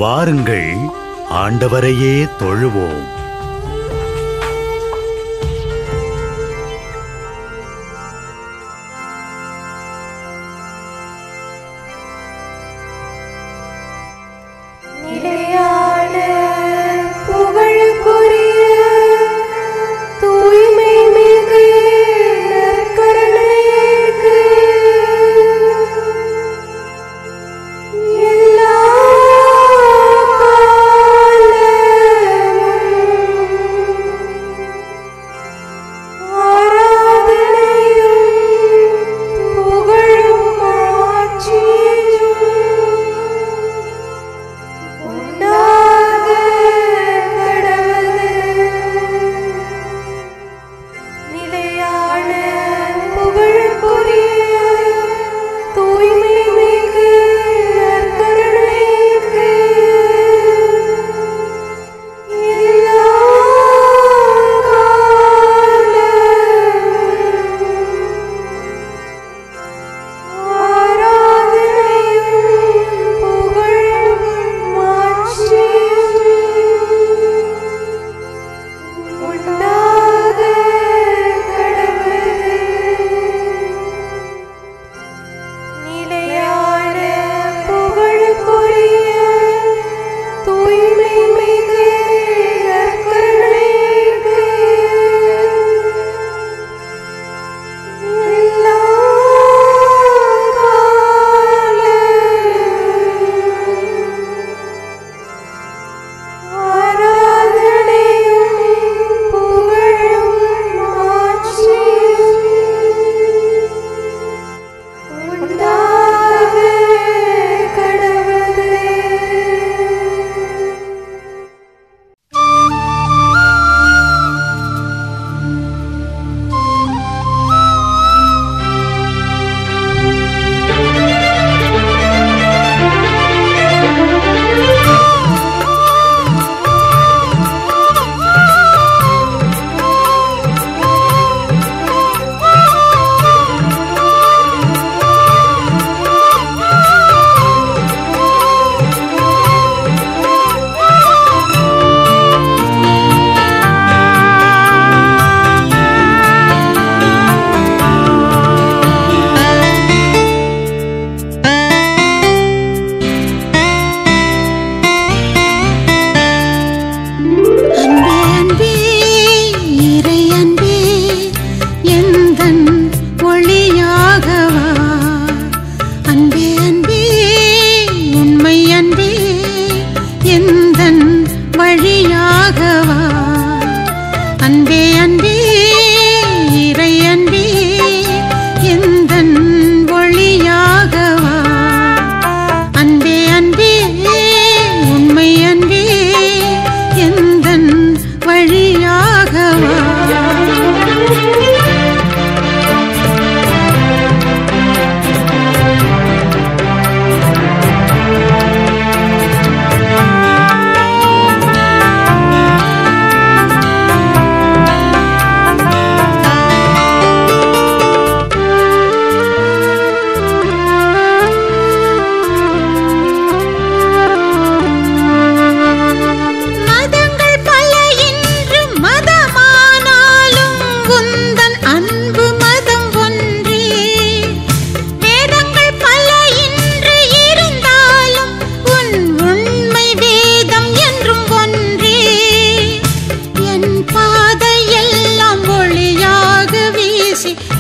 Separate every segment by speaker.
Speaker 1: வாருங்கள், ஆண்டவரையே தொழுவோம்.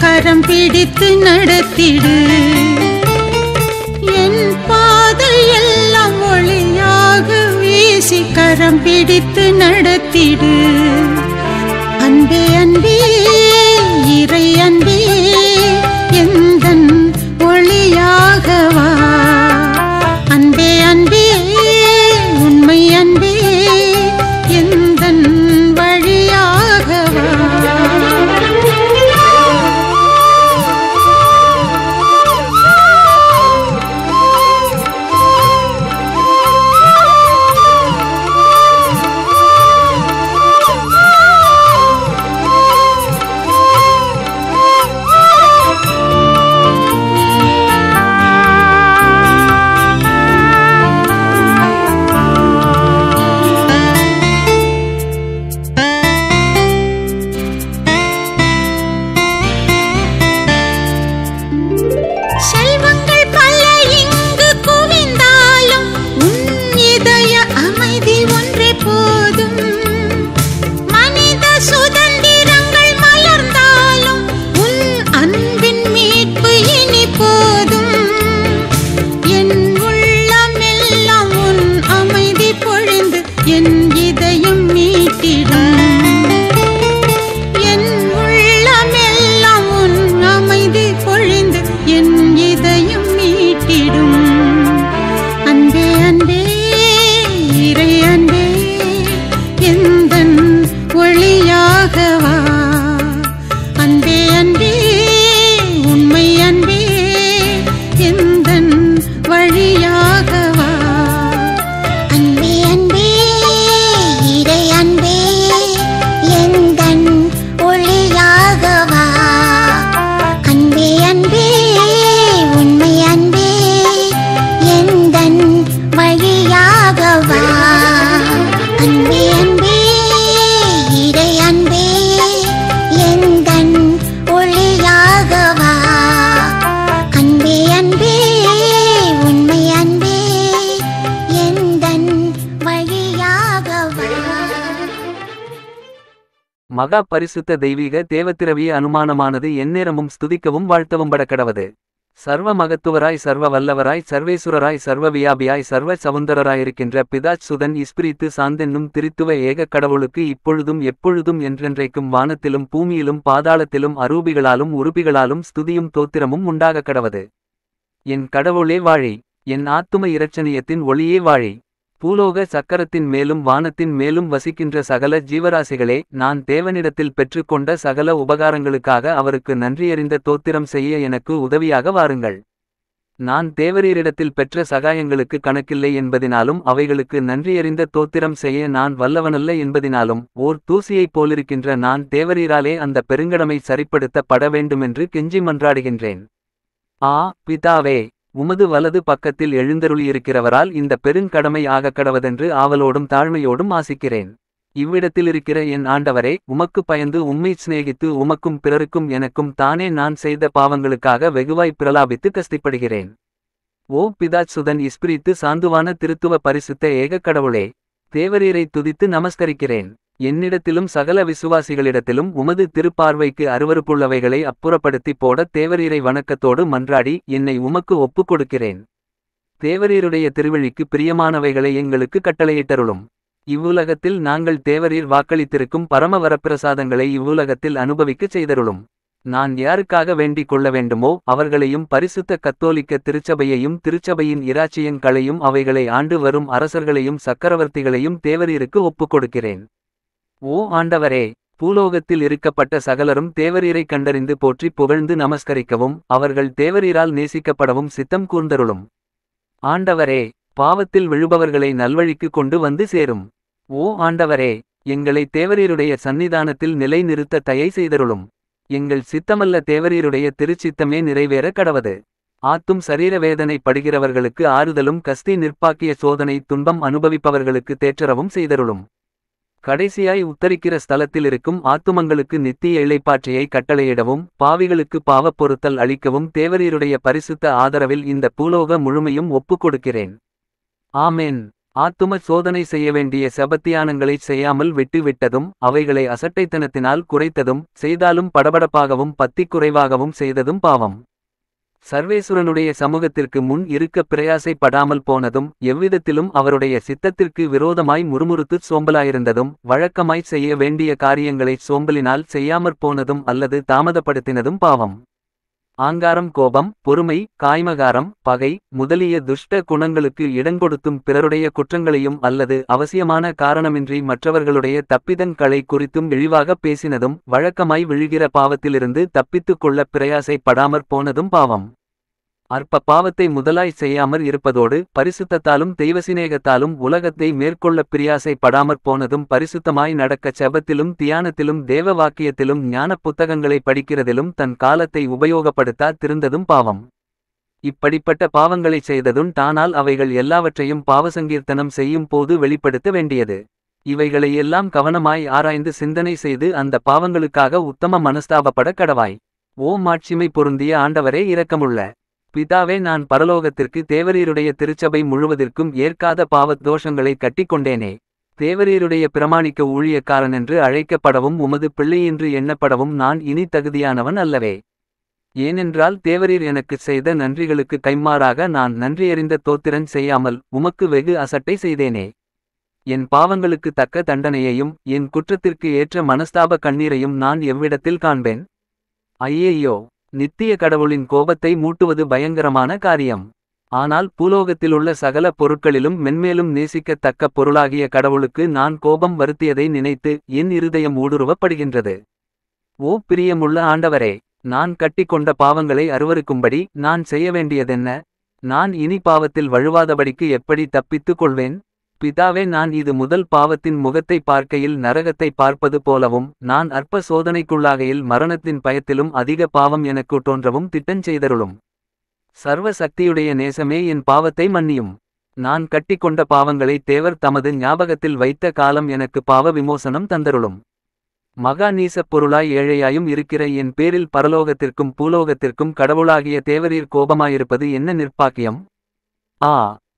Speaker 2: கரம் பிடித்து நடத்திடு, என் பாதை எல்லாம் ஒளியாக வீசி கரம் பிடித்து நடத்திடு. அன்பே அன்பே இறை அன்பே எந்தன் ஒளியாகவா, அன்பே அன்பே உண்மை அன்பே எந்தன் வழியாகவா. என் இதயம் மீட்டிடும். என் உள்ளமெல்லாம் உன் அமைதி பொழிந்து என் இதயம் மீட்டிடும். அன்பே அன்பே இறை அன்பே எந்தன் ஒளியாகவா. அன்பே அன்பே உண்மை அன்பே எந்தன் வழியாகவா.
Speaker 3: அன்பே அன்பே இறை அன்பே எந்தன் ஒளியாகவா. அன்பே அன்பே உண்மை அன்பே எந்தன் வழியாகவா. அன்பே அன்பே இறை அன்பே எந்தன் ஒளியாகவா. அன்பே அன்பே உண்மை அன்பே எந்தன் வழியாகவா.
Speaker 4: மகா பரிசுத்த தெய்வீக தேவத்திரவிய அனுமானமானது எந்நேரமும் ஸ்துதிக்கவும் வாழ்த்தவும் படக்கடவது. சர்வ மகத்துவராய் சர்வ வல்லவராய் சர்வேசுரராய் சர்வ வியாபியாய் சர்வ சவுந்தரராயிருக்கின்ற பிதாச் சுதன் இஸ்பிரித்து சாந்தென்னும் திரித்துவ ஏக கடவுளுக்கு இப்பொழுதும் எப்பொழுதும் என்றென்றைக்கும் வானத்திலும் பூமியிலும் பாதாளத்திலும் அரூபிகளாலும் உருபிகளாலும் ஸ்துதியும் தோத்திரமும் உண்டாக கடவது. என் கடவுளே வாழி. என் ஆத்தும இரட்சணியத்தின் ஒளியே வாழி. பூலோக சக்கரத்தின் மேலும் வானத்தின் மேலும் வசிக்கின்ற சகல ஜீவராசிகளே, நான் தேவனிடத்தில் பெற்றுக்கொண்ட சகல உபகாரங்களுக்காக அவருக்கு நன்றியறிந்த தோத்திரம் செய்ய எனக்கு உதவியாக வாருங்கள். நான் தேவரீரிடத்தில் பெற்ற சகாயங்களுக்கு கணக்கில்லை என்பதினாலும் அவைகளுக்கு நன்றியறிந்த தோத்திரம் செய்ய நான் வல்லவனல்ல என்பதினாலும் ஓர் தூசியைப் போலிருக்கின்ற நான் தேவரீராலே அந்த பெருங்கடமை சரிப்படுத்த பட வேண்டுமென்று கெஞ்சி மன்றாடுகின்றேன். ஆ பிதாவே, உமது வலது பக்கத்தில் எழுந்தருளியிருக்கிறவரால் இந்த பெருங்கடமை ஆகக் கடவதென்று ஆவலோடும் தாழ்மையோடும் ஆசிக்கிறேன். இவ்விடத்திலிருக்கிற என் ஆண்டவரே, உமக்கு பயந்து உம்மை சிநேகித்து உமக்கும் பிறருக்கும் எனக்கும் தானே நான் செய்த பாவங்களுக்காக வெகுவாய் பிரலாபித்து கஸ்திப்படுகிறேன். ஓ பிதாச் சுதன் இஸ்பிரித்து சாந்துவான திருத்துவ பரிசுத்த ஏக கடவுளே, தேவரீரை துதித்து நமஸ்கரிக்கிறேன். என்னிடத்திலும் சகல விசுவாசிகளிடத்திலும் உமது திருப்பார்வைக்கு அருவருப்புள்ளவைகளை அப்புறப்படுத்தி போட தேவரீரை வணக்கத்தோடு மன்றாடி என்னை உமக்கு ஒப்புக் கொடுக்கிறேன். தேவரீருடைய திருவழிக்கு பிரியமானவைகளை எங்களுக்கு கட்டளையிட்டருளும். இவ்வுலகத்தில் நாங்கள் தேவரீர் வாக்களித்திருக்கும் பரம வரப்பிரசாதங்களை இவ்வுலகத்தில் அனுபவிக்கச் செய்தருளும். நான் யாருக்காக வேண்டிக் கொள்ள வேண்டுமோ அவர்களையும் பரிசுத்த கத்தோலிக்க திருச்சபையையும் திருச்சபையின் இராச்சியங்களையும் அவைகளை ஆண்டு வரும் அரசர்களையும் சக்கரவர்த்திகளையும் தேவரீருக்கு ஒப்புக் கொடுக்கிறேன். ஓ ஆண்டவரே, பூலோகத்தில் இருக்கப்பட்ட சகலரும் தேவரீரை கண்டறிந்து போற்றி புகழ்ந்து நமஸ்கரிக்கவும் அவர்கள் தேவரீரால் நேசிக்கப்படவும் சித்தம் கூர்ந்தருளும். ஆண்டவரே, பாவத்தில் விழுபவர்களை நல்வழிக்கு கொண்டு வந்து சேரும். ஓ ஆண்டவரே, எங்களை தேவரீருடைய சந்நிதானத்தில் நிலை நிறுத்த தயை செய்தருளும். எங்கள் சித்தமல்ல தேவரீருடைய திருச்சித்தமே நிறைவேற கடவது. ஆத்தும் சரீர வேதனை படுகிறவர்களுக்கு ஆறுதலும் கஸ்தி நிற்பாக்கிய சோதனை துன்பம் அனுபவிப்பவர்களுக்கு தேற்றரவும் செய்தருளும். கடைசியாய் உத்தரிக்கிற ஸ்தலத்தில் இருக்கும் ஆத்துமங்களுக்கு நித்திய இளைப்பாற்றையை கட்டளையிடவும் பாவிகளுக்கு பாவப் பொறுத்தல் அளிக்கவும் தேவரீருடைய பரிசுத்த ஆதரவில் இந்த பூலோக முழுமையும் ஒப்புக் கொடுக்கிறேன். ஆமேன். ஆத்தும சோதனை செய்ய வேண்டிய செபத்தியானங்களைச் செய்யாமல் விட்டுவிட்டதும் அவைகளை அசட்டைத்தனத்தினால் குறைத்ததும் செய்தாலும் படபடப்பாகவும் பத்திக் குறைவாகவும் செய்ததும் பாவம். சர்வேசுரனுடைய சமூகத்திற்கு முன் இருக்க பிரயாசைப்படாமல் போனதும் எவ்விதத்திலும் அவருடைய சித்தத்திற்கு விரோதமாய் முறுமுறுத்துச் சோம்பலாயிருந்ததும் வழக்கமாய் செய்ய வேண்டிய காரியங்களைச் சோம்பலினால் செய்யாமற் போனதும் அல்லது தாமதப்படுத்தினதும் பாவம். ஆங்காரம், கோபம், பொறுமை, காய்மகாரம், பகை முதலிய துஷ்ட குணங்களுக்கு இடங்கொடுத்தும் பிறருடைய குற்றங்களையும் அல்லது அவசியமான காரணமின்றி மற்றவர்களுடைய தப்பிதங்களை குறித்தும் இழிவாகப் பேசினதும் வழக்கமாய் விழுகிற பாவத்திலிருந்து தப்பித்துக் கொள்ள பிரயாசைப்படாமற் போனதும் பாவம். அற்ப பாவத்தை முதலாய் செய்யாமற் இருப்பதோடு பரிசுத்தத்தாலும் தெய்வசிநேகத்தாலும் உலகத்தை மேற்கொள்ளப் பிரியாசைப்படாமற் போனதும் பரிசுத்தமாய் நடக்க செபத்திலும் தியானத்திலும் தேவ வாக்கியத்திலும் ஞானப் புத்தகங்களை படிக்கிறதிலும் தன் காலத்தை உபயோகப்படுத்தா திருந்ததும் பாவம். இப்படிப்பட்ட பாவங்களைச் செய்ததும் தானால் அவைகள் எல்லாவற்றையும் பாவசங்கீர்த்தனம் செய்யும் போது வெளிப்படுத்த வேண்டியது. இவைகளை எல்லாம் கவனமாய் ஆராய்ந்து சிந்தனை செய்து அந்த பாவங்களுக்காக உத்தம மனஸ்தாபப்பட கடவாய். ஓ மாட்சிமை பொருந்திய ஆண்டவரே, இரக்கமுள்ள பிதாவே, நான் பரலோகத்திற்கு தேவரீருடைய திருச்சபை முழுவதற்கும் ஏற்காத பாவத் தோஷங்களை கட்டிக்கொண்டேனே. தேவரீருடைய பிரமாணிக்க ஊழியக்காரனென்று அழைக்கப்படவும் உமது பிள்ளையென்று எண்ணப்படவும் நான் இனி தகுதியானவன் அல்லவே. ஏனென்றால் தேவரீர் எனக்குச் செய்த நன்றிகளுக்கு கைம்மாறாக நான் நன்றியறிந்த தோத்திரன் செய்யாமல் உமக்கு வெகு அசட்டை செய்தேனே. என் பாவங்களுக்கு தக்க தண்டனையையும் என் குற்றத்திற்கு ஏற்ற மனஸ்தாப கண்ணீரையும் நான் எவ்விடத்தில் காண்பேன்? ஐயையோ, நித்திய கடவுளின் கோபத்தை மூட்டுவது பயங்கரமான காரியம். ஆனால் பூலோகத்திலுள்ள சகல பொருட்களிலும் மென்மேலும் நேசிக்கத் தக்க பொருளாகிய கடவுளுக்கு நான் கோபம் வருத்தியதை நினைத்து என் இருதயம் ஊடுருவப்படுகின்றது. ஓ பிரியமுள்ள ஆண்டவரே, நான் கட்டிக்கொண்ட பாவங்களை அருவருக்கும்படி நான் செய்ய வேண்டியதென்ன? நான் இனி பாவத்தில் வழுவாதபடிக்கு எப்படி தப்பித்துக் கொள்வேன்? பிதாவே, நான் இது முதல் பாவத்தின் முகத்தை பார்க்கையில் நரகத்தை பார்ப்பது போலவும் நான் அற்ப சோதனைக்குள்ளாகையில் மரணத்தின் பயத்திலும் அதிக பாவம் எனக்கு தோன்றவும் திட்டஞ்செய்தருளும். சர்வ சக்தியுடைய நேசமே, என் பாவத்தை மன்னியும். நான் கட்டிக்கொண்ட பாவங்களை தேவர் தமது ஞாபகத்தில் வைத்த காலம் எனக்கு பாவ விமோசனம் தந்தருளும். மகா நீசப் பொருளாய் ஏழையாயும் இருக்கிற என் பேரில் பரலோகத்திற்கும் பூலோகத்திற்கும் கடவுளாகிய தேவரீர் கோபமாயிருப்பது என்ன நிர்பாக்கியம்! ஆ,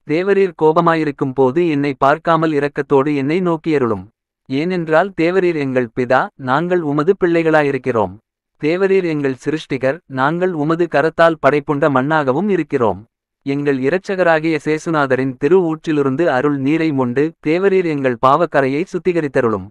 Speaker 4: தேவரீர் கோபமாயிருக்கும் போது என்னை பார்க்காமல் இரக்கத்தோடு என்னை நோக்கியருளும். ஏனென்றால் தேவரீர் எங்கள் பிதா, நாங்கள் உமது பிள்ளைகளாயிருக்கிறோம். தேவரீர் எங்கள் சிருஷ்டிகர், நாங்கள் உமது கரத்தால் படைப்புண்ட மண்ணாகவும் இருக்கிறோம். எங்கள் இரட்சகராகிய சேசுநாதரின் திரு ஊற்றிலிருந்து அருள் நீரை மொண்டு தேவரீர் எங்கள் பாவக்கரையை சுத்திகரித்தருளும்.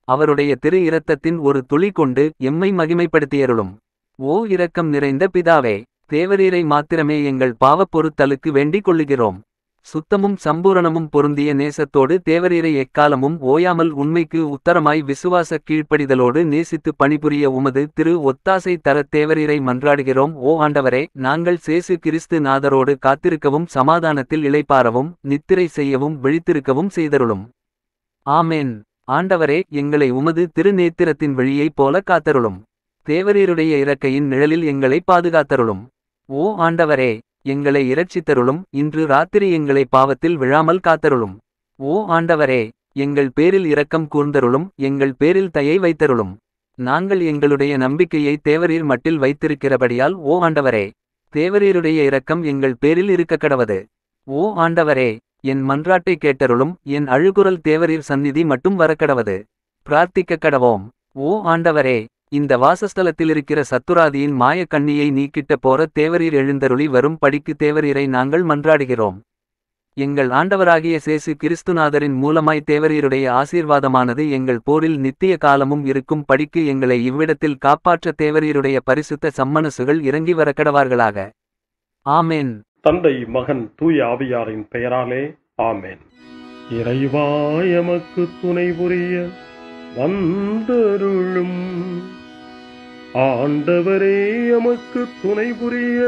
Speaker 4: அவருடைய திரு இரத்தத்தின் ஒரு துளி கொண்டு எம்மை மகிமைப்படுத்தியருளும். ஓ இரக்கம் நிறைந்த பிதாவே, தேவரீரை மாத்திரமே எங்கள் பாவப் பொறுத்தலுக்கு வேண்டிக் கொள்ளுகிறோம். சுத்தமும் சம்பூரணமும் பொருந்திய நேசத்தோடு தேவரீரை எக்காலமும் ஓயாமல் உண்மைக்கு உத்தரமாய் விசுவாச கீழ்ப்படிதலோடு நேசித்து பணிபுரிய உமது திரு ஒத்தாசை தரத் தேவரீரை மன்றாடுகிறோம். ஓ ஆண்டவரே, நாங்கள் சேசு கிறிஸ்து நாதரோடு காத்திருக்கவும் சமாதானத்தில் இளைப்பாறவும் நித்திரை செய்யவும் விழித்திருக்கவும் செய்தருளும். ஆமேன். ஆண்டவரே, எங்களை உமது திருநேத்திரத்தின் வழியைப் போல காத்தருளும். தேவரீருடைய இறக்கையின் நிழலில் எங்களை பாதுகாத்தருளும். ஓ ஆண்டவரே, எங்களை இரட்சித்தருளும். இன்று ராத்திரி எங்களை பாவத்தில் விழாமல் காத்தருளும். ஓ ஆண்டவரே, எங்கள் பேரில் இரக்கம் கூர்ந்தருளும். எங்கள் பேரில் தயை வைத்தருளும். நாங்கள் எங்களுடைய நம்பிக்கையை தேவரீர் மட்டில் வைத்திருக்கிறபடியால் ஓ ஆண்டவரே, தேவரீருடைய இரக்கம் எங்கள் பேரில் இருக்கக்கடவது. ஓ ஆண்டவரே, என் மன்றாட்டை கேட்டருளும். என் அழுகுரல் தேவரீர் சந்நிதி மட்டும் வரக்கடவது. பிரார்த்திக்க கடவோம். ஓ ஆண்டவரே, இந்த வாசஸ்தலத்திலிருக்கிற சத்துராதியின் மாய கண்ணியை நீக்கிட்ட போற தேவரீர் எழுந்தருளி வரும் படிக்கு தேவரீரை நாங்கள் மன்றாடுகிறோம். எங்கள் ஆண்டவராகிய சேசு கிறிஸ்துநாதரின் மூலமாய் தேவரீருடைய ஆசீர்வாதமானது எங்கள் போரில் நித்திய காலமும் இருக்கும் படிக்கு எங்களை இவ்விடத்தில் காப்பாற்ற தேவரீருடைய பரிசுத்த சம்மனசுகள் இறங்கி வரக்கடவார்களாக. ஆமேன்.
Speaker 5: தந்தை, மகன், தூய ஆவியாரின் பெயராலே ஆமேன். இறைவா, எமக்கு துணை புரிய வந்தருளும். ஆண்டவரே, எமக்கு துணை புரிய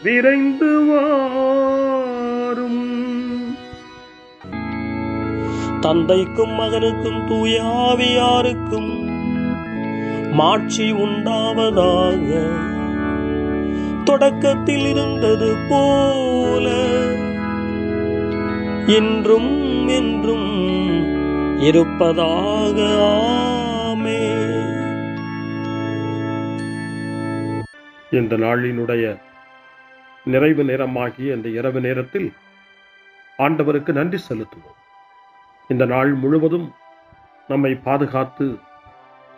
Speaker 5: விரைந்து வாரும்.
Speaker 6: தந்தைக்கும் மகனுக்கும் தூய ஆவியாருக்கும் மாட்சி உண்டாவதாக. தொடக்கத்தில் இருந்தது போல இன்றும் என்றும் இருப்பதாக. ஆமென்.
Speaker 5: இந்த நாளினுடைய நிறைவு நேரமாகிய இந்த இரவு நேரத்தில் ஆண்டவருக்கு நன்றி செலுத்துவோம். இந்த நாள் முழுவதும் நம்மை பாதுகாத்து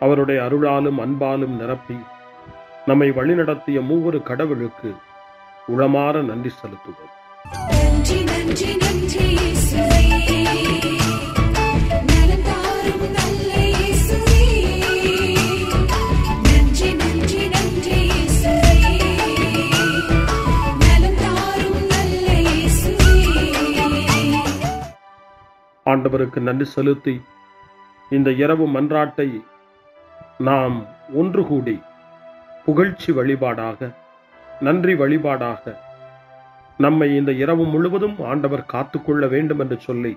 Speaker 5: அவருடைய அருளாலும் அன்பாலும் நிரப்பி நம்மை வழிநடத்திய மூவொரு கடவுளுக்கு உளமாற நன்றி செலுத்துவோம்.
Speaker 7: நன்றி நன்றி நன்றி இயேசுவே, நலம் தாரும் நல்ல இயேசுவே. நன்றி நன்றி நன்றி இயேசுவே, நலம் தாரும் நல்ல இயேசுவே.
Speaker 5: ஆண்டவருக்கு நன்றி செலுத்தி இந்த இரவு மன்றாட்டை நாம் ஒன்று கூடி புகழ்ச்சி வழிபாடாக, நன்றி வழிபாடாக நம்மை இந்த இரவு முழுவதும் ஆண்டவர் காத்துக்கொள்ள வேண்டும் என்று சொல்லி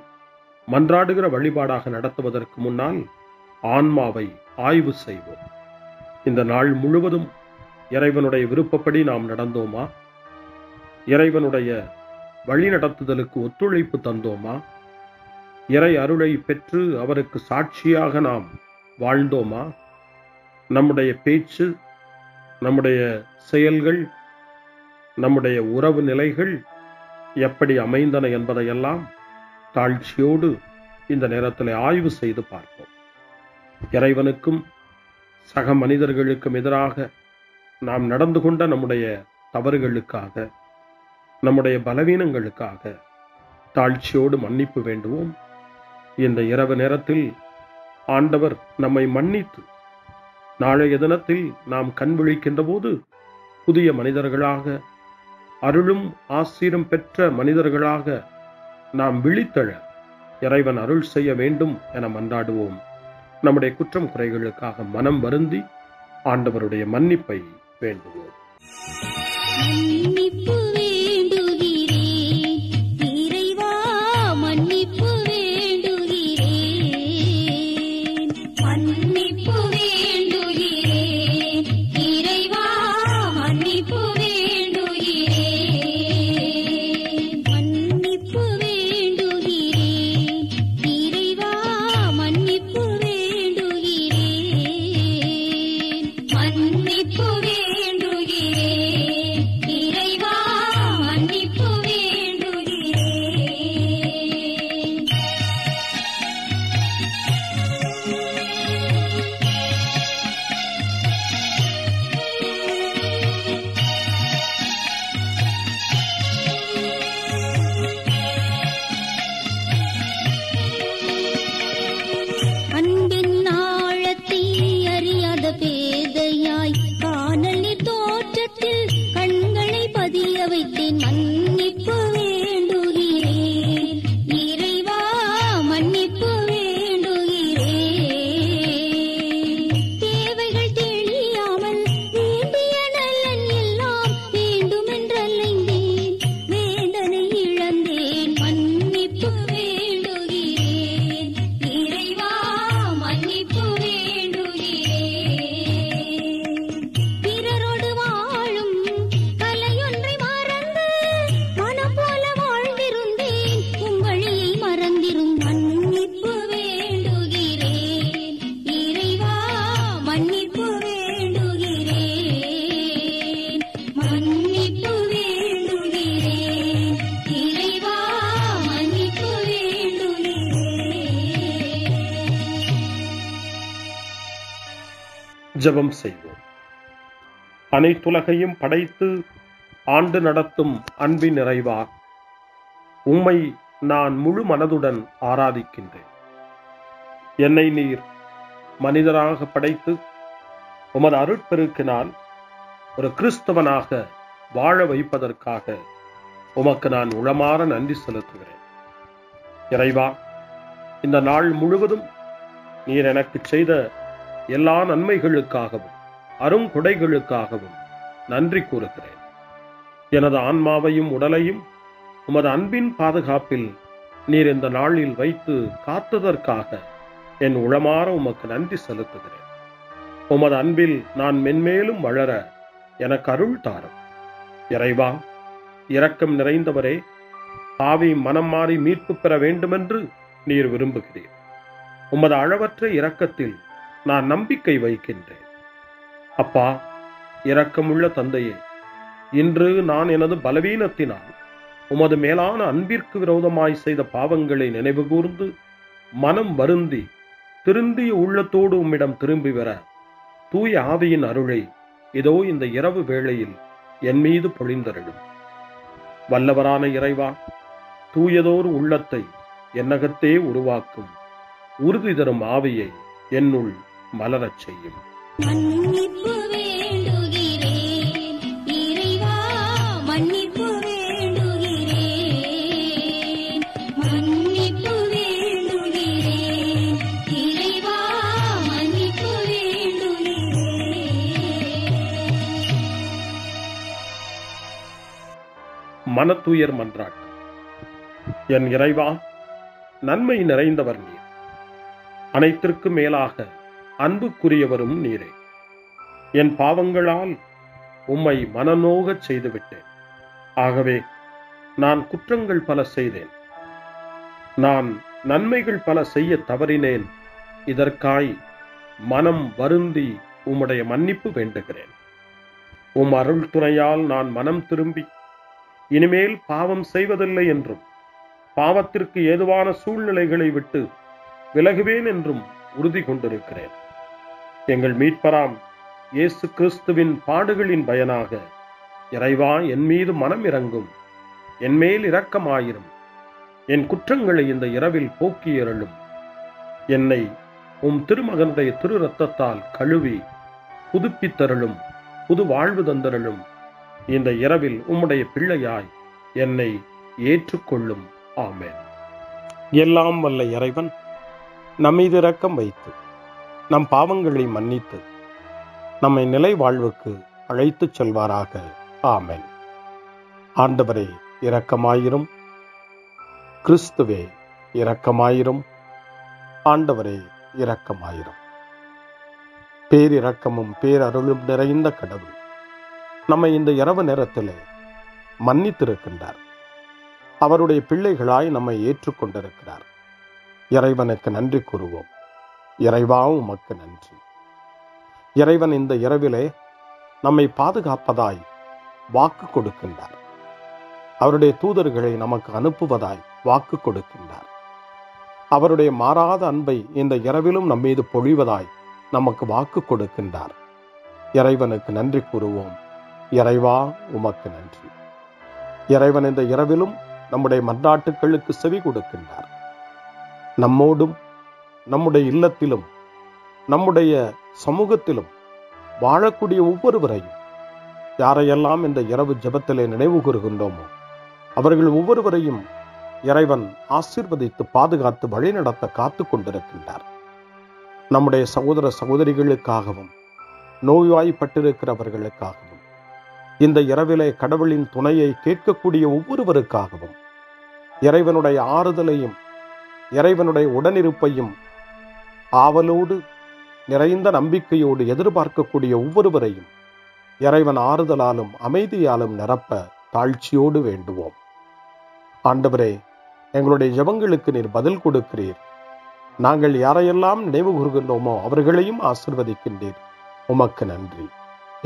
Speaker 5: மன்றாடுகிற வழிபாடாக நடத்துவதற்கு முன்னால் ஆன்மாவை ஆய்வு செய்வோம். இந்த நாள் முழுவதும் இறைவனுடைய விருப்பப்படி நாம் நடந்தோமா? இறைவனுடைய வழிநடத்துதலுக்கு ஒத்துழைப்பு தந்தோமா? இறை அருளை பெற்று அவருக்கு சாட்சியாக நாம் வாழ்ந்தோமா? நம்முடைய பேச்சு, நம்முடைய செயல்கள், நம்முடைய உறவு நிலைகள் எப்படி அமைந்தன என்பதையெல்லாம் தாழ்ச்சியோடு இந்த நேரத்தில் ஆய்வு செய்து பார்ப்போம். இறைவனுக்கும் சக மனிதர்களுக்கும் எதிராக நாம் நடந்து கொண்ட நம்முடைய தவறுகளுக்காக, நம்முடைய பலவீனங்களுக்காக தாழ்ச்சியோடு மன்னிப்பு வேண்டுவோம். இந்த இரவு நேரத்தில் ஆண்டவர் நம்மை மன்னித்து நாளைய தினத்தில் நாம் கண் விழிக்கின்ற போது புதிய மனிதர்களாக, அருளும் ஆசீரும் பெற்ற மனிதர்களாக நாம் விழித்தெழ இறைவன் அருள் செய்ய வேண்டும் என மன்றாடுவோம். நம்முடைய குற்றம் குறைகளுக்காக மனம் வருந்தி ஆண்டவருடைய மன்னிப்பை வேண்டுவோம்.
Speaker 3: மன்னிப்பு வேண்டுகிறேன் இறைவா, மன்னிப்பு வேண்டுகிறேன். மன்னிப்பு வேண்டுகிறேன் இறைவா, மன்னிப்பு வேண்டுகிறேன். மன்னிப்பு வேண்டுகிறேன் இறைவா, மன்னிப்பு வேண்டுகிறேன். மன்னிப்பு வேண்டுகிறேன் இறைவா, மன்னிப்பு வேண்டுகிறேன். அன்பின் ஆழத்தை அறியாத பேதையாய் காணல் நீர் தோற்றத்தில் கண்களை பதிய வைத்தேன். மன்னிப்பு வேண்டுகிறேன் இறைவா, மன்னிப்பு வேண்டுகிறேன். தேவைகள் தெளியாமல் வேண்டிய நலன் எல்லாம் வேண்டுமென்றலைந்தேன், வேதனை இழந்தேன். மன்னிப்பு வேண்டுகிறேன் இறைவா, மன்னிப்பு வேண்டுகிறேன். பிறரோடு வாழும் கலையொன்றை மறந்து மனம் போல வாழ்ந்திருந்தேன், உம் வழியை மறந்திரும். மன்னிப்பு வேண்டுகிறேன் இறைவா, மன்னிப்பு வேண்டுகிறேன். மன்னிப்பு வேண்டுகிறேன் இறைவா, மன்னிப்பு வேண்டுகிறேன்.
Speaker 5: ஜெபம் செய்வோம். அனைத்துலகையும் படைத்து ஆண்டு நடத்தும் அன்பின் நிறைவா, உம்மை நான் முழு மனதுடன் ஆராதிக்கின்றேன். என்னை நீர் மனிதராக படைத்து உமது அருட்பெருக்கினால் ஒரு கிறிஸ்தவனாக வாழ வைப்பதற்காக உமக்கு நான் உளமாற நன்றி செலுத்துகிறேன். இறைவா, இந்த நாள் முழுவதும் நீர் எனக்கு செய்த எல்லா நன்மைகளுக்காகவும் அருங்கொடைகளுக்காகவும் நன்றி கூறுகிறேன். எனது ஆன்மாவையும் உடலையும் உமது அன்பின் பாதுகாப்பில் நீர் இந்த நாளில் வைத்து காத்ததற்காக என் உளமாற உமக்கு நன்றி செலுத்துகிறேன். உமது அன்பில் நான் மென்மேலும் வளர எனக்கு அருள் தாரும். இறைவா, இரக்கம் நிறைந்தவரே, பாவி மனம் மாறி மீட்பு பெற வேண்டுமென்று நீர் விரும்புகிறீர். உமது அளவற்ற இரக்கத்தில் நான் நம்பிக்கை வைக்கின்றேன். அப்பா, இரக்கமுள்ள தந்தையே, இன்று நான் எனது பலவீனத்தினால் உமது மேலான அன்பிற்கு விரோதமாய் செய்த பாவங்களை நினைவு கூர்ந்து மனம் வருந்தி திருந்திய உள்ளத்தோடு உம்மிடம் திரும்பி வர தூய ஆவியின் அருளை இதோ இந்த இரவு வேளையில் என் மீது பொழிந்தருளும். வல்லவரான இறைவா, தூயதோர் உள்ளத்தை என்னகத்தே உருவாக்கும் உறுதி தரும் ஆவியை என்னுள் மலரச் செய்யும்.
Speaker 3: மன்னிப்பு வேண்டுகிறேன் இறைவா, மன்னிப்பு வேண்டுகிறேன். மன்னிப்பு வேண்டுகிறேன் இறைவா, மன்னிப்பு வேண்டுகிறேன்.
Speaker 5: மனத்துயர் மன்றாட்டு. என் இறைவா, நன்மை நிறைந்தவர் நீர், அனைத்திற்கு மேலாக அன்புக்குரியவரும் நீரே. என் பாவங்களால் உம்மை மனநோகச் செய்துவிட்டேன். ஆகவே நான் குற்றங்கள் பல செய்தேன். நான் நன்மைகள் பல செய்ய தவறினேன். இதற்காய் மனம் வருந்தி உம்முடைய மன்னிப்பு வேண்டுகிறேன். உம் அருள் துணையால் நான் மனம் திரும்பி இனிமேல் பாவம் செய்வதில்லை என்றும் பாவத்திற்கு ஏதுவான சூழ்நிலைகளை விட்டு விலகுவேன் என்றும் உறுதி கொண்டிருக்கிறேன். எங்கள் மீட்பராம் இயேசு கிறிஸ்துவின் பாடுகளின் பயனாக இறைவா, என் மீது மனம் இறங்கும், என் மேல் இரக்கமாயிரும். என் குற்றங்களை இந்த இரவில் போக்கி அருளும். என்னை உம் திருமகனுடைய திரு இரத்தத்தால் கழுவி புதுப்பித்தருளும், புது வாழ்வு தந்தருளும். இந்த இரவில் உம்முடைய பிள்ளையாய் என்னை ஏற்றுக்கொள்ளும். ஆமென். எல்லாம் வல்ல இறைவன் நம்மீது இரக்கம் வைத்து நம் பாவங்களை மன்னித்து நம்மை நிலை வாழ்வுக்கு அழைத்துச் செல்வாராக. ஆமென். ஆண்டவரே இரக்கமாயிரும். கிறிஸ்துவே இரக்கமாயிரும். ஆண்டவரே இரக்கமாயிரும். பேரிரக்கமும் பேரருளும் நிறைந்த கடவுள் நம்மை இந்த இரவு நேரத்திலே மன்னித்திருக்கின்றார். அவருடைய பிள்ளைகளாய் நம்மை ஏற்றுக்கொண்டிருக்கிறார். இறைவனுக்கு நன்றி கூறுவோம். இறைவா உமக்கு நன்றி. இறைவன் இந்த இரவிலே நம்மை பாதுகாப்பதாய் வாக்கு கொடுக்கின்றார். அவருடைய தூதர்களை நமக்கு அனுப்புவதாய் வாக்கு கொடுக்கின்றார். அவருடைய மாறாத அன்பை இந்த இரவிலும் நம்மீது பொழிவதாய் நமக்கு வாக்கு கொடுக்கின்றார். இறைவனுக்கு நன்றி கூறுவோம். இறைவா உமக்கு நன்றி. இறைவன் இந்த இரவிலும் நம்முடைய மன்றாட்டுக்களுக்கு செவி கொடுக்கின்றார். நம்மோடும் நம்முடைய இல்லத்திலும் நம்முடைய சமூகத்திலும் வாழக்கூடிய ஒவ்வொருவரையும், யாரையெல்லாம் இந்த இரவு ஜெபத்திலே நினைவு கூறுகின்றோமோ அவர்கள் ஒவ்வொருவரையும் இறைவன் ஆசீர்வதித்து பாதுகாத்து வழிநடத்த காத்து கொண்டிருக்கின்றார். நம்முடைய சகோதர சகோதரிகளுக்காகவும் நோய்வாய்ப்பட்டிருக்கிறவர்களுக்காகவும் இந்த இரவிலே கடவுளின் துணையை கேட்கக்கூடிய ஒவ்வொருவருக்காகவும் இறைவனுடைய ஆறுதலையும் இறைவனுடைய உடனிருப்பையும் ஆவலோடு நிறைந்த நம்பிக்கையோடு எதிர்பார்க்கக்கூடிய ஒவ்வொருவரையும் இறைவன் ஆறுதலாலும் அமைதியாலும் நிரப்ப தாழ்ச்சியோடு வேண்டுவோம். ஆண்டவரே, எங்களுடைய ஜெபங்களுக்கு நீர் பதில் கொடுக்கிறீர். நாங்கள் யாரையெல்லாம் நினைவு கூறுகின்றோமோ அவர்களையும் ஆசீர்வதிக்கின்றீர். உமக்கு நன்றி.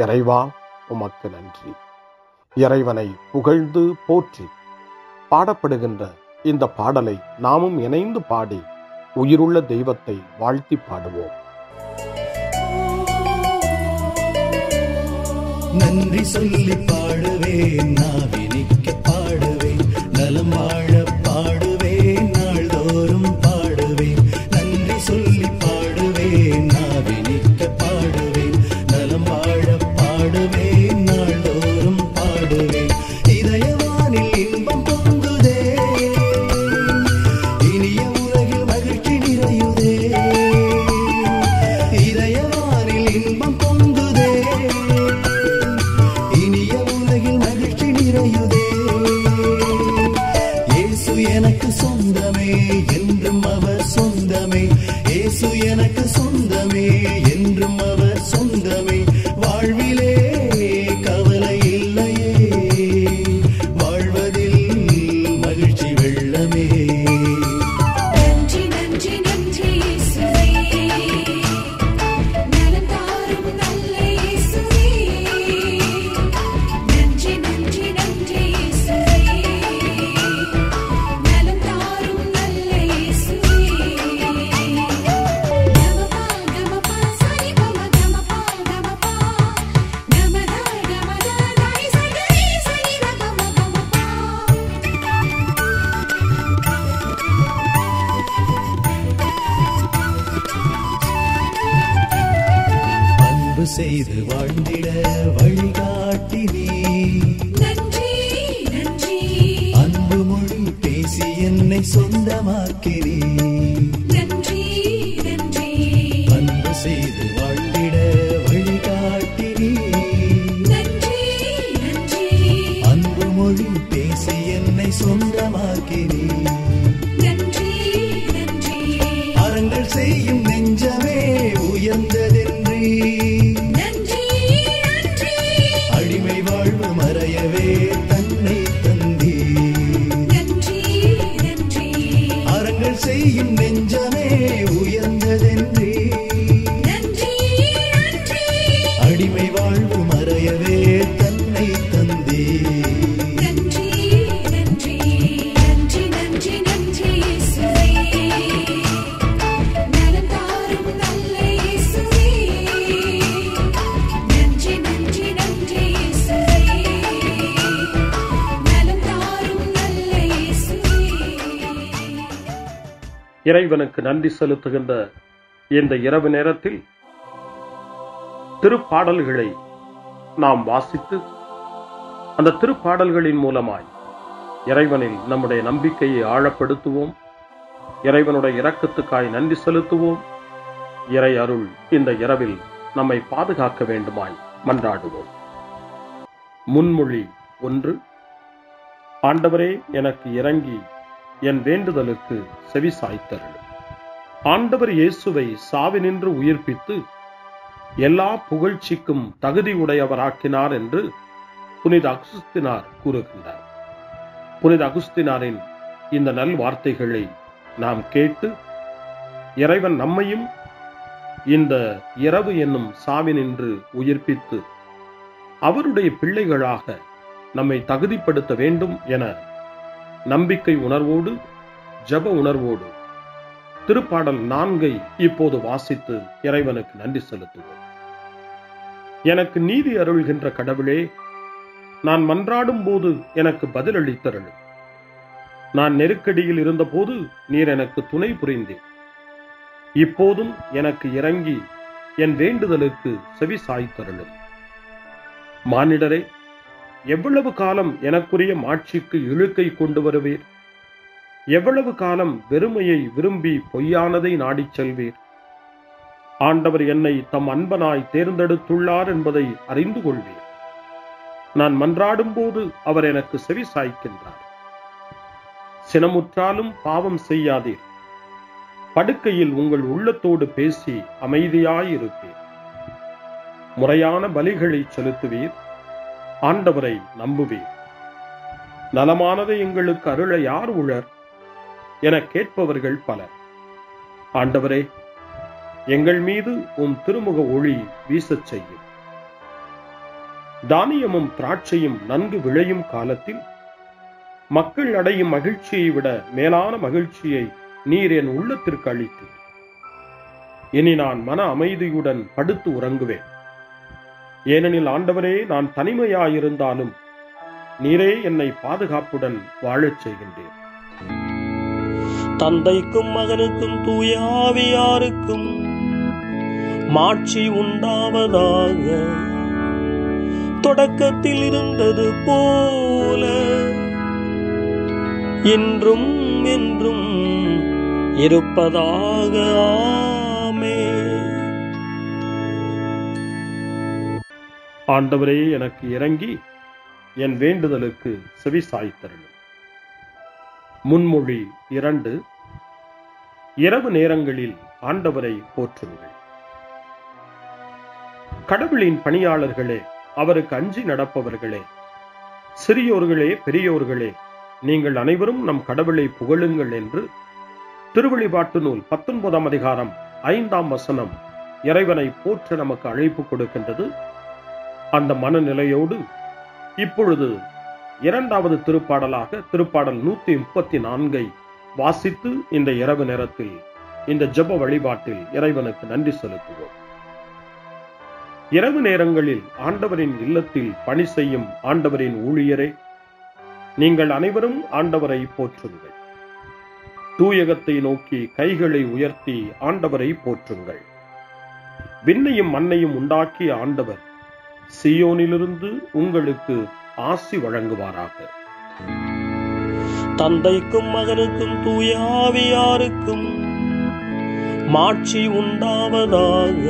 Speaker 5: இறைவா உமக்கு நன்றி. இறைவனை புகழ்ந்து போற்றி பாடப்படுகின்ற இந்த பாடலை நாமும் இணைந்து பாடி உயிருள்ள தெய்வத்தை வாழ்த்தி பாடுவோம்.
Speaker 8: நன்றி சொல்லி பாடுவேன், நாவினிக்க பாடுவேன், நலம் வாழ பாடுவேன், நாள்தோறும் பாடுவேன். நன்றி சொல்லி பாடுவேன், நாவினிக்க பாடுவேன், நலம் வாழ பாடுவேன், நாள்தோறும் பாடுவேன். இதயவானில் இன்பம் பொங்குதே, இனிய உலகில் மகிழ்ச்சி நிறையுதே. இதயவானில் இன்பம் பொங்குதே, இனிய உலகில் மகிழ்ச்சி நிறையுதே. இயேசு எனக்கு சொந்தமே, என்றும் அவர் சொந்தமே. இயேசு எனக்கு சொந்தமே, என்றும் அவர் சொந்தமே. வாழ்விலே கவலை இல்லையே, வாழ்வதில் மகிழ்ச்சி வெள்ளமே.
Speaker 7: நன்றி நன்றி நன்றி இயேசுவே, நலம் தாரும் நல்ல இயேசுவே. நன்றி நன்றி நன்றி இயேசுவே, நலம் தாரும் நல்ல இயேசுவே. கமபா கமபா சரி பம கமபா கமபா, கமதா கமதா தாய் சரி சரி கமபா கமபா.
Speaker 8: அன்பு செய்து வாழ்ந்திட வழிகாட்டி நீ,
Speaker 7: நன்றி நன்றி
Speaker 8: அன்பு மொழி பேசி என்னை சொந்தமாக்கி நீ.
Speaker 7: நன்றி நன்றி
Speaker 8: அன்பு செய்து வாழ்ந்திட வழிகாட்டி நீ,
Speaker 7: நன்றி நன்றி
Speaker 8: அன்பு மொழி பேசி என்னை சொந்தமாக்கி நீ.
Speaker 7: நன்றி நன்றி
Speaker 8: அறங்கள் செய்யும் நெஞ்சமே உயர்ந்ததென்றி,
Speaker 7: நன்றி நன்றி
Speaker 8: அடிமை வாழ்வு மறையவே தன்னை தந்தி.
Speaker 7: நன்றி நன்றி
Speaker 8: அறங்கள் செய்யும் நெஞ்சமே உயர்ந்ததென்றி,
Speaker 7: நன்றி நன்றி
Speaker 8: அடிமை வாழ்வு மறையவே தன்னை தந்தி.
Speaker 7: நன்றி நன்றி நன்றி நன்றி நன்றி இயேசுவே, நலம் தாரும் நல்ல இயேசுவே. நன்றி நன்றி நன்றி இயேசுவே, நலம் தாரும் நல்ல இயேசுவே.
Speaker 5: இறைவனுக்கு நன்றி செலுத்துகின்ற இந்த இரவு நேரத்தில் திருப்பாடல்களை நாம் வாசித்து அந்த திருப்பாடல்களின் மூலமாய் இறைவனில் நம்முடைய நம்பிக்கையை ஆழப்படுத்துவோம். இறைவனுடைய இரக்கத்துக்காய் நன்றி செலுத்துவோம். இறை அருள் இந்த இரவில் நம்மை பாதுகாக்க வேண்டுமாய் மன்றாடுவோம். முன்மொழி 1. ஆண்டவரே, எனக்கு இறங்கி என் வேண்டுதலுக்கு செவி சாய்த்தருளும். ஆண்டவர் இயேசுவை சாவினின்று உயிர்ப்பித்து எல்லா புகழ்ச்சிக்கும் தகுதி உடையவராக்கினார் என்று புனித அகுஸ்தினார் கூறுகின்றார். புனித அகுஸ்தினாரின் இந்த நல் வார்த்தைகளை நாம் கேட்டு இறைவன் நம்மையும் இந்த இரவு என்னும் சாவினின்று உயிர்ப்பித்து அவருடைய பிள்ளைகளாக நம்மை தகுதிப்படுத்த வேண்டும் என நம்பிக்கை உணர்வோடு ஜப உணர்வோடு திருப்பாடல் 4 இப்போது வாசித்து இறைவனுக்கு நன்றி செலுத்துவோம். எனக்கு நீதி அருள்கின்ற கடவுளே, நான் மன்றாடும் போது எனக்கு பதிலளித்தருளும். நான் நெருக்கடியில் இருந்தபோது நீர் எனக்கு துணை புரிந்தீர். இப்போதும் எனக்கு இறங்கி என் வேண்டுதலுக்கு செவி சாய்த்தருளும். மானிடரே, எவ்வளவு காலம் எனக்குரிய மாட்சிக்கு இழுக்கை கொண்டு வருவீர்? எவ்வளவு காலம் வெறுமையை விரும்பி பொய்யானதை நாடிச் செல்வீர்? ஆண்டவர் என்னை தம் அன்பனாய் தேர்ந்தெடுத்துள்ளார் என்பதை அறிந்து கொள்வீர். நான் மன்றாடும் போது அவர் எனக்கு செவி சாய்க்கின்றார். சினமுற்றாலும் பாவம் செய்யாதீர். படுக்கையில் உங்கள் உள்ளத்தோடு பேசி அமைதியாயிருப்பீர். முறையான பலிகளை செலுத்துவீர். ஆண்டவரை நம்புவீர். நலமானதை எங்களுக்கு அருள யார் உளர் என கேட்பவர்கள் பலர். ஆண்டவரே, எங்கள் மீது உம் திருமுக ஒளி வீசச் செய்யும். தானியமும் திராட்சையும் நன்கு விளையும் காலத்தில் மக்கள் அடையும் மகிழ்ச்சியை விட மேலான மகிழ்ச்சியை நீர் என் உள்ளத்திற்கு அளித்தீர். இனி நான் மன அமைதியுடன் படுத்து உறங்குவேன். ஏனெனில் ஆண்டவரே, நான் தனிமையாயிருந்தாலும் நீரே என்னை பாதுகாப்புடன் வாழச் செய்கின்றீர்.
Speaker 6: தந்தைக்கும் மகனுக்கும் தூய ஆவியாருக்கும் மாட்சி உண்டாவதாக. தொடக்கத்தில் இருந்தது போல இன்றும் என்றும் இருப்பதாக. ஆமென்.
Speaker 5: ஆண்டவரே, எனக்கு இறங்கி என் வேண்டுதலுக்கு செவி சாய்த்தருளும். முன்மொழி 2. இரவு நேரங்களில் ஆண்டவரை போற்றுங்கள். கடவுளின் பணியாளர்களே, அவருக்கு அஞ்சி நடப்பவர்களே, சிறியோர்களே பெரியோர்களே, நீங்கள் அனைவரும் நம் கடவுளை புகழுங்கள் என்று திருவெளிப்பாட்டு நூல் 19ஆம் அதிகாரம் 5ஆம் வசனம் இறைவனை போற்ற நமக்கு அழைப்பு கொடுக்கின்றது. அந்த மனநிலையோடு இப்பொழுது 2வது திருப்பாடலாக திருப்பாடல் 134 வாசித்து இந்த இரவு நேரத்தில் இந்த ஜெப வழிபாட்டில் இறைவனுக்கு நன்றி செலுத்துவோம். இரவு நேரங்களில் ஆண்டவரின் இல்லத்தில் பணி செய்யும் ஆண்டவரின் ஊழியரே, நீங்கள் அனைவரும் ஆண்டவரை போற்றுங்கள். தூயகத்தை நோக்கி கைகளை உயர்த்தி ஆண்டவரை போற்றுங்கள். விண்ணையும் மண்ணையும் உண்டாக்கிய ஆண்டவர் சீயோனிலிருந்து உங்களுக்கு ஆசி வழங்குவாராக.
Speaker 6: தந்தைக்கும் மகனுக்கும் தூய ஆவியாருக்கும் மாட்சி உண்டாவதாக.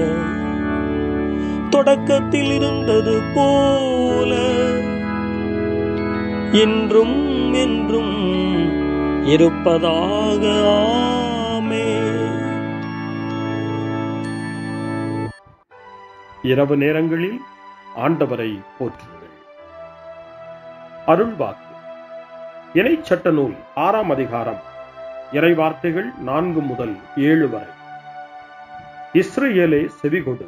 Speaker 6: தொடக்கத்தில் இருந்தது போல இன்றும் என்றும் இருப்பதாக. ஆமென்.
Speaker 5: இரவு நேரங்களில் ஆண்டவரை போற்றுங்கள். அருள்வாக்கு. இணைச்சட்ட நூல் 6ஆம் அதிகாரம் இறைவார்த்தைகள் 4 முதல் 7 வரை. இஸ்ரவேலே, செவிகொடு.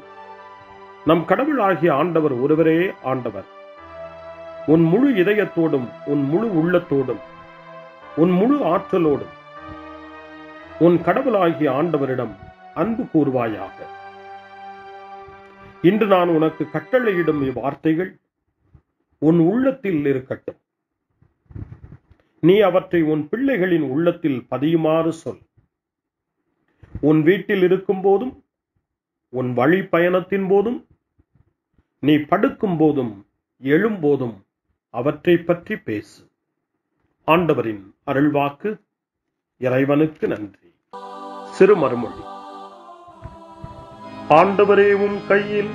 Speaker 5: நம் கடவுளாகிய ஆண்டவர் ஒருவரே ஆண்டவர். உன் முழு இதயத்தோடும் உன் முழு உள்ளத்தோடும் உன் முழு ஆற்றலோடும் உன் கடவுளாகிய ஆண்டவரிடம் அன்பு கூர்வாயாக. இன்று நான் உனக்கு கட்டளையிடும் இவ்வார்த்தைகள் உன் உள்ளத்தில் இருக்கட்டும். நீ அவற்றை உன் பிள்ளைகளின் உள்ளத்தில் பதியுமாறு சொல். உன் வீட்டில் இருக்கும் போதும், உன் வழி பயணத்தின் போதும், நீ படுக்கும் போதும் எழும்போதும் அவற்றை பற்றி பேசு. ஆண்டவரின் அருள்வாக்கு. இறைவனுக்கு நன்றி. சிறு மறுமொழி. ஆண்டவரே, உம் கையில்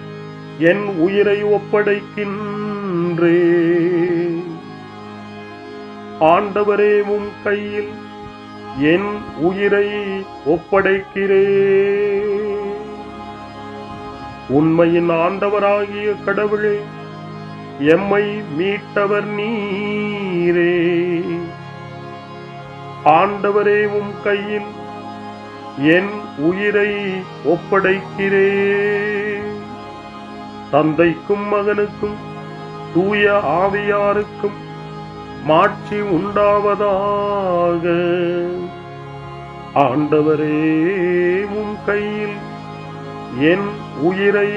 Speaker 5: என் உயிரை ஒப்படைக்கின்றேன். ஆண்டவரே, உம் கையில் என் உயிரை ஒப்படைக்கிறேன். உண்மையின் ஆண்டவராகிய கடவுளே, எம்மை மீட்டவர் நீரே. ஆண்டவரே, உம் கையில் என் உயிரை ஒப்படைக்கிறேன். தந்தைக்கும் மகனுக்கும் தூய ஆவியாருக்கும் மாட்சி உண்டாவதாக. ஆண்டவரே, உம் கையில் என் உயிரை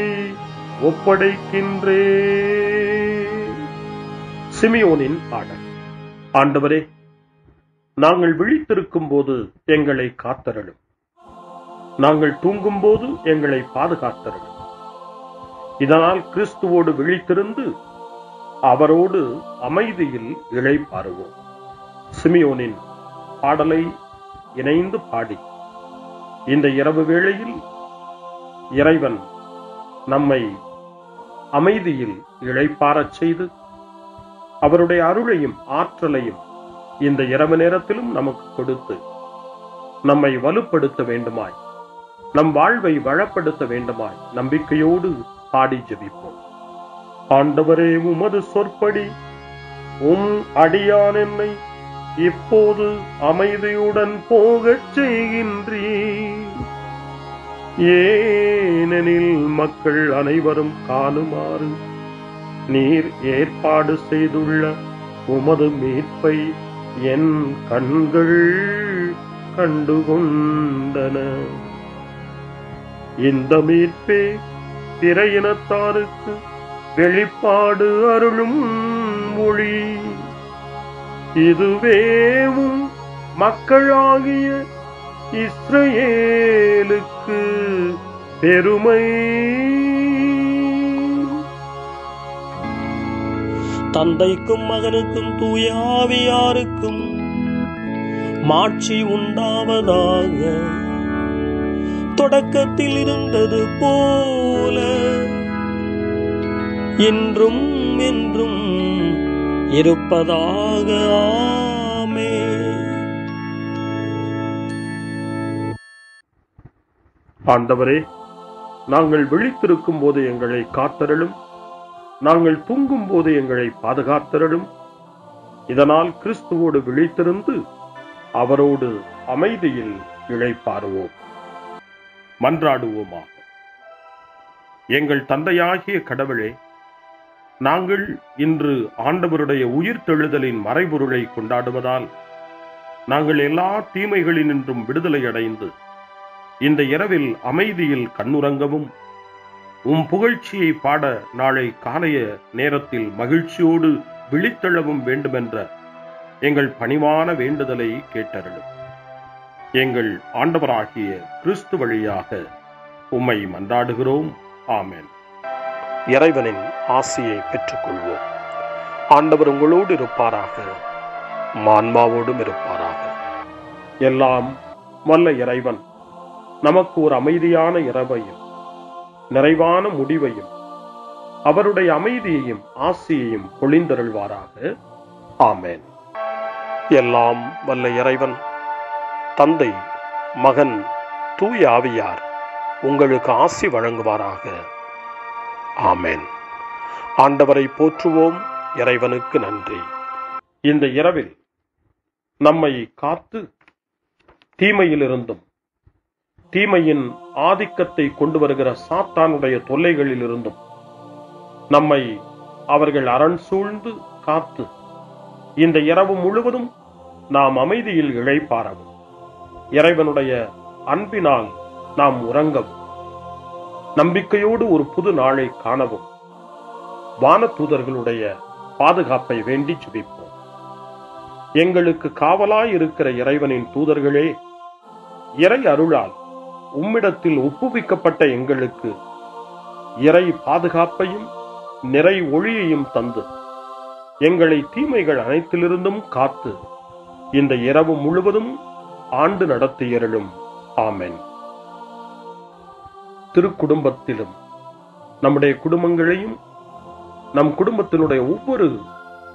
Speaker 5: ஒப்படைக்கின்றேன். சிமியோனின் பாடல். ஆண்டவரே, நாங்கள் விழித்திருக்கும் போது எங்களை காத்தருளும். நாங்கள் தூங்கும் போது எங்களை பாதுகாத்தருளும். இதனால் கிறிஸ்துவோடு விழித்திருந்து அவரோடு அமைதியில் இளைப்பாறுவோம். சிமியோனின் பாடலை இணைந்து பாடி இந்த இரவு வேளையில் இறைவன் நம்மை அமைதியில் இளைப்பாறச் செய்து அவருடைய அருளையும் ஆற்றலையும் இந்த இரவு நேரத்திலும் நமக்கு கொடுத்து நம்மை வலுப்படுத்த வேண்டுமாய், நம் வாழ்வை வளப்படுத்த வேண்டுமாய் நம்பிக்கையோடு பாடி ஜெபிப்போம். ஆண்டவரே, உமது சொற்படி உம் அடியான் என்னை இப்போது அமைதியுடன் போகச் செய்கின்றீர். ஏனெனில் மக்கள் அனைவரும் காணுமாறு நீர் ஏற்பாடு செய்துள்ள உமது மீட்பை என் கண்கள் கண்டுகொண்டன. இந்த மீட்பே பிற இனத்தாருக்கு வெளிப்பாடு அருளும் மொழி. இதுவேவும் மக்களாகிய இஸ்ரவேலுக்கு பெருமை.
Speaker 6: தந்தைக்கும் மகனுக்கும் தூய ஆவியாருக்கும் மாட்சி உண்டாவதாக. தொடக்கத்தில் இருந்தது போல இன்றும் என்றும் இருப்பதாக. ஆமென்.
Speaker 5: ஆண்டவரே, நாங்கள் விழித்திருக்கும் போது எங்களை காத்தருளும். நாங்கள் தூங்கும் போது எங்களை பாதுகாத்தருளும். இதனால் கிறிஸ்துவோடு விழித்திருந்து அவரோடு அமைதியில் இளைப்பாறுவோம். மன்றாடுவோமாக. எங்கள் தந்தையாகிய கடவுளே, நாங்கள் இன்று ஆண்டவருடைய உயிர்த்தெழுதலின் மறைபொருளை கொண்டாடுவதால் நாங்கள் எல்லா தீமைகளினின்றும் விடுதலை அடைந்து இந்த இரவில் அமைதியில் கண்ணுறங்கவும் உம் புகழ்ச்சியை பாட நாளை காலைய நேரத்தில் மகிழ்ச்சியோடு விழித்தெழவும் வேண்டுமென்ற எங்கள் பணிவான வேண்டுதலை கேட்டருளும். எங்கள் ஆண்டவராகிய கிறிஸ்து வழியாக உம்மை மன்றாடுகிறோம். ஆமென். இறைவனின் ஆசியை பெற்றுக்கொள்வோம். ஆண்டவர் உங்களோடு இருப்பாராக, ஆன்மாவோடும் இருப்பாராக. எல்லாம் வல்ல இறைவன் நமக்கு ஒரு அமைதியான இரவையும் நிறைவான முடிவையும் அவருடைய அமைதியையும் ஆசியையும் பொழிந்தருள்வாராக. ஆமென். எல்லாம் வல்ல இறைவன் தந்தை, மகன், தூய ஆவியார் உங்களுக்கு ஆசி வழங்குவாராக. ஆமென். ஆண்டவரை போற்றுவோம். இறைவனுக்கு நன்றி. இந்த இரவில் நம்மை காத்து தீமையிலிருந்தும் தீமையின் ஆதிக்கத்தை கொண்டு வருகிற சாத்தானுடைய தொல்லைகளிலிருந்தும் நம்மை அவர்கள் அரண் சூழ்ந்து காத்து இந்த இரவு முழுவதும் நாம் அமைதியில் இளைப்பாறவும், இறைவனுடைய அன்பினால் நாம் உறங்கவும், நம்பிக்கையோடு ஒரு புது நாளை காணவும் வானதூதர்களுடைய பாதுகாப்பை வேண்டி ஜெபிப்போம். எங்களுக்கு காவலாய் இருக்கிற இறைவனின் தூதர்களே, இறை அருளால் உம்மிடத்தில் ஒப்புவிக்கப்பட்ட எங்களுக்கு இறை பாதுகாப்பையும் நிறை ஒளியையும் தந்து எங்களை தீமைகள் அனைத்திலிருந்தும் காத்து இந்த இரவு முழுவதும் ஆண்டு நடத்தியருளும். ஆமென். திருக்குடும்பத்திலும் நம்முடைய குடும்பங்களையும் நம் குடும்பத்தினுடைய ஒவ்வொரு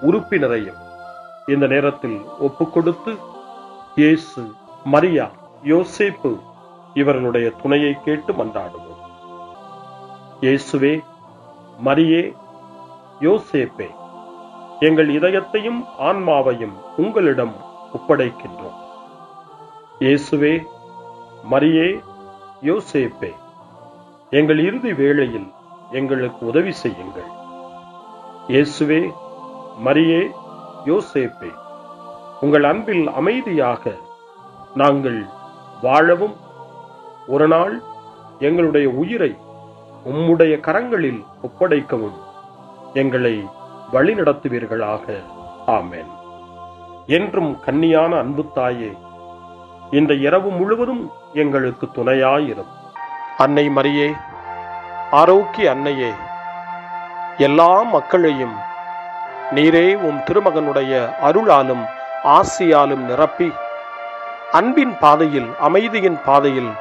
Speaker 5: உறுப்பினரையும் இந்த நேரத்தில் ஒப்புக்கொடுத்து இயேசு, மரியா, யோசேப்பு இவர்களுடைய துணையை கேட்டு மன்றாடுவோம். இயேசுவே, மரியே, யோசேப்பே, எங்கள் இதயத்தையும் ஆன்மாவையும் உங்களிடம் ஒப்படைக்கின்றோம். இயேசுவே, மரியே, யோசேப்பே, எங்கள் இறுதி வேளையில் எங்களுக்கு உதவி செய்யுங்கள். இயேசுவே, மரியே, யோசேப்பே, உங்கள் அன்பில் அமைதியாக நாங்கள் வாழவும் ஒரு நாள் எங்களுடைய உயிரை உம்முடைய கரங்களில் ஒப்படைக்கவும் எங்களை வழிநடத்துவீர்களாக. ஆமென். என்றும் கன்னியான அன்பு தாயே, இந்த இரவு முழுவதும் எங்களுக்கு துணையாயிரும். அன்னை மரியே, ஆரோக்கிய அன்னையே, எல்லா மக்களையும் நீரே உம் திருமகனுடைய அருளாலும் ஆசியாலும் நிரப்பி அன்பின் பாதையில், அமைதியின் பாதையில்,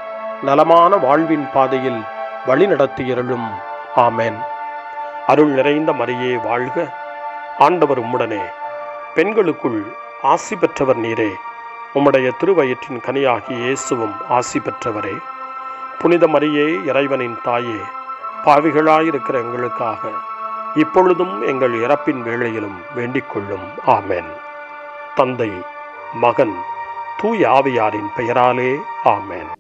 Speaker 5: நலமான வாழ்வின் பாதையில் வழிநடத்தியருளும். ஆமென். அருள் நிறைந்த மரியே வாழ்க, ஆண்டவர் உம்முடனே, பெண்களுக்குள் ஆசி பெற்றவர் நீரே, உம்முடைய திருவயிற்றின் கனியாகிய இயேசுவும் ஆசி பெற்றவரே. புனித மரியே, இறைவனின் தாயே, பாவிகளாயிருக்கிற எங்களுக்காக இப்பொழுதும் எங்கள் இறப்பின் வேளையிலும் வேண்டிக் கொள்ளும். ஆமென். தந்தை, மகன், தூய ஆவியாரின் பெயராலே. ஆமென்.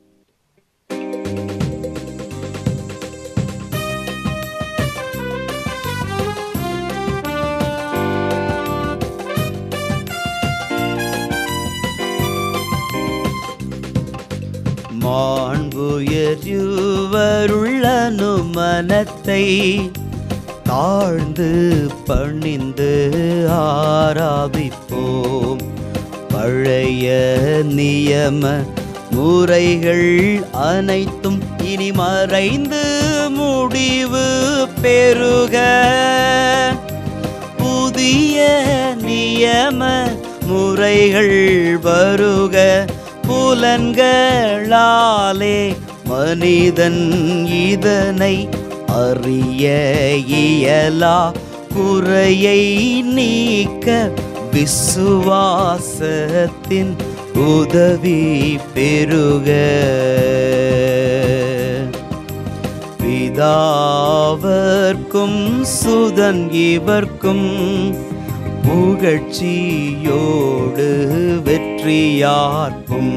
Speaker 9: மாண்புயர்வருள்ளனு மனத்தை தாழ்ந்து பணிந்து ஆராதிப்போம். பழைய நியம முறைகள் அனைத்தும் இனி மறைந்து முடிவு பெறுக. புதிய நியம முறைகள் வருக. புலன்களாலே மனிதன் இதனை அறிய இயலா. குறையை நீக்க விசுவாசத்தின் உதவி பெறுக. பிதாவர்க்கும் சுதன் இவர்க்கும் புகழ்ச்சியோடு வெற்றியார்க்கும்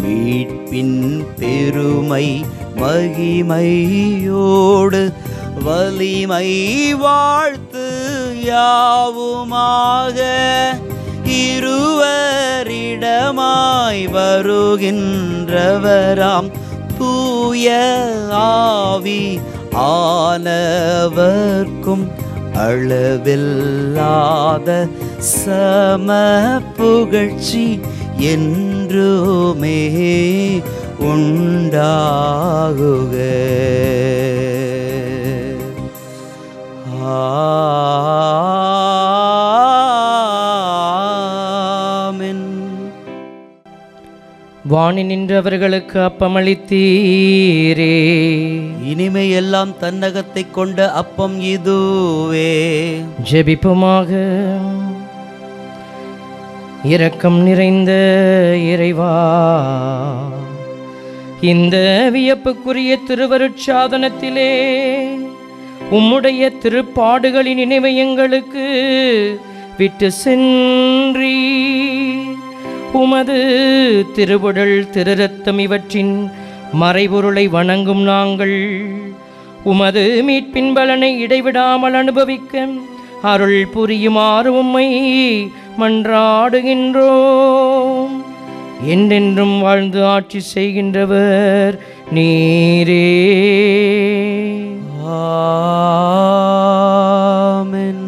Speaker 9: மீட்பின் பெருமை மகிமையோடு வலிமை வாழ்த்து யாவுமாக. இருவரிடமாய் வருகின்றவராம் தூய ஆவி ஆனவர்க்கும் அளவில்லாத சம புகழ்ச்சி என்றுமே உண்டாகுக. ஆமென்.
Speaker 10: வாணி நின்றவர்களுக்கு அப்பமளித்தீரே,
Speaker 9: இனிமையெல்லாம் தன்னகத்தை கொண்ட அப்பம் இதுவே.
Speaker 10: ஜெபிப்புமாக. இரக்கம் நிறைந்த இறைவா, இந்த வியப்புக்குரிய திருவருட்சாதனத்திலே உம்முடைய திருப்பாடுகளின் நினைவை எங்களுக்கு விட்டு சென்றீ. உமது திருவுடல் திருரத்தம் இவற்றின் மறைபொருளை வணங்கும் நாங்கள் உமது மீட்பின் பலனை இடைவிடாமல் அனுபவிக்க அருள் புரியுமாறு உம்மை மன்றாடுகின்றோம். என்றென்றும் வாழ்ந்து ஆட்சி செய்கின்றவர் நீரே.
Speaker 9: ஆமென்.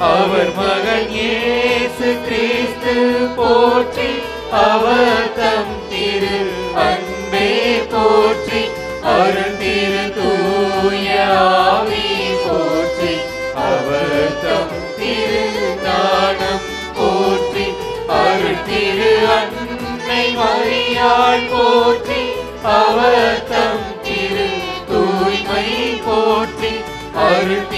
Speaker 11: அவர் மகன் இயேசு கிறிஸ்து போற்றி அவர் தம் திரு அன்பே போற்றி அருள் திரு தூய ஆவி போற்றி அவர் தம் திரு ஞானம் போற்றி அருள் திரு அன்னை மரியாள் போற்றி அவர் தம் திரு தூய்மை போற்றி அருள்